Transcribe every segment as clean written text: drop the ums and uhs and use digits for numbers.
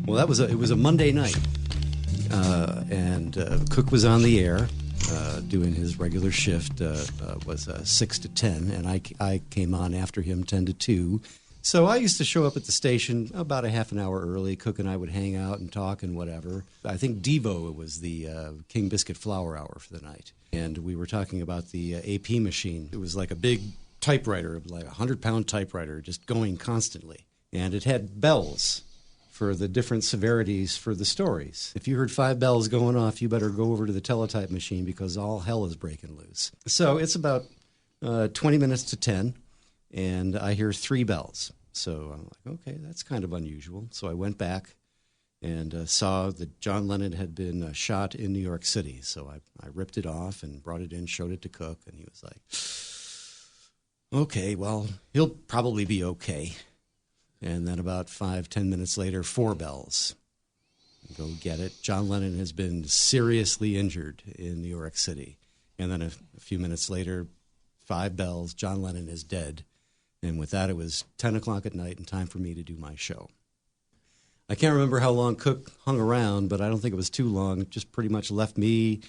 Well, it was a Monday night, and Cook was on the air doing his regular shift. Was 6 to 10, and I came on after him 10 to 2. So I used to show up at the station about a half an hour early. Cook and I would hang out and talk and whatever. I think Devo was the King Biscuit Flour Hour for the night, and we were talking about the AP machine. It was like a big typewriter, like a 100-pound typewriter, just going constantly, and it had bells for the different severities for the stories. If you heard 5 bells going off, you better go over to the teletype machine because all hell is breaking loose. So it's about 20 minutes to 10, and I hear 3 bells. So I'm like, okay, that's kind of unusual. So I went back and saw that John Lennon had been shot in New York City. So I ripped it off and brought it in, showed it to Cook, and he was like, okay, well, he'll probably be okay. And then about 5-10 minutes later, 4 bells. Go get it. John Lennon has been seriously injured in New York City. And then a few minutes later, 5 bells. John Lennon is dead. And with that, it was 10 o'clock at night and time for me to do my show. I can't remember how long Cook hung around, but I don't think it was too long. It just pretty much left me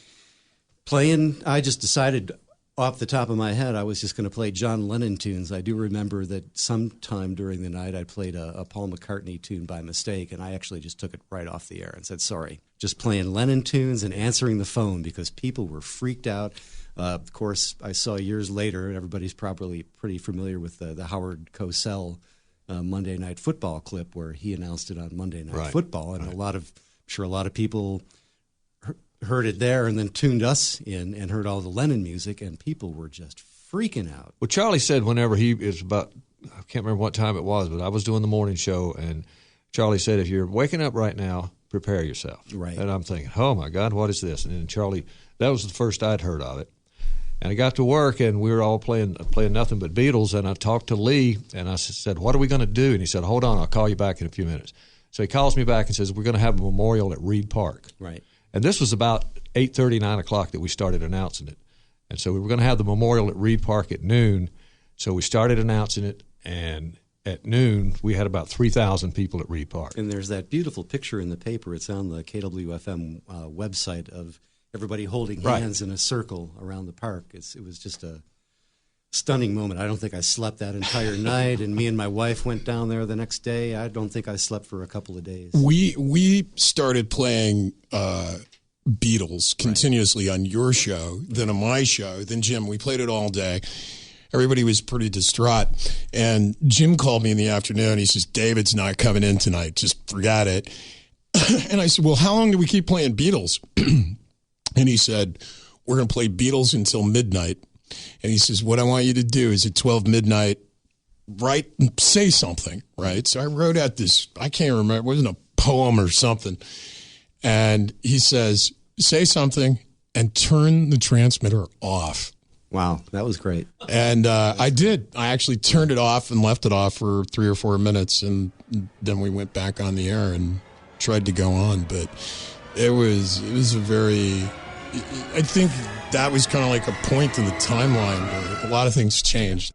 playing. I just decided off the top of my head, I was just going to play John Lennon tunes. I do remember that sometime during the night I played a Paul McCartney tune by mistake, and I actually just took it right off the air and said, sorry, just playing Lennon tunes and answering the phone because people were freaked out. Of course, I saw years later, and everybody's probably pretty familiar with the Howard Cosell Monday Night Football clip where he announced it on Monday Night Football, and I'm sure a lot of people heard it there and then tuned us in and heard all the Lennon music, and people were just freaking out. Well, Charlie said whenever he is about, I can't remember what time it was, but I was doing the morning show, and Charlie said, if you're waking up right now, prepare yourself. Right. And I'm thinking, oh, my God, what is this? And then Charlie, that was the first I'd heard of it. And I got to work, and we were all playing nothing but Beatles, and I talked to Lee, and I said, what are we going to do? And he said, hold on, I'll call you back in a few minutes. So he calls me back and says, we're going to have a memorial at Reed Park. Right. And this was about 8:30, 9 o'clock that we started announcing it. And so we were going to have the memorial at Reed Park at noon. So we started announcing it, and at noon we had about 3,000 people at Reed Park. And there's that beautiful picture in the paper. It's on the KWFM website of everybody holding hands in a circle around the park. It was just a stunning moment. I don't think I slept that entire night, and me and my wife went down there the next day. I don't think I slept for a couple of days. We started playing Beatles continuously on your show, then on my show, then Jim. We played it all day. Everybody was pretty distraught, and Jim called me in the afternoon. He says, David's not coming in tonight. Just forget it. And I said, well, how long do we keep playing Beatles? And he said, we're going to play Beatles until midnight. And he says, what I want you to do is at 12 midnight, say something, right? So I wrote out this, I can't remember, it wasn't a poem or something. And he says, say something and turn the transmitter off. Wow, that was great. And I did. I actually turned it off and left it off for 3 or 4 minutes. And then we went back on the air and tried to go on. But it was a very, I think that was kind of like a point in the timeline where a lot of things changed.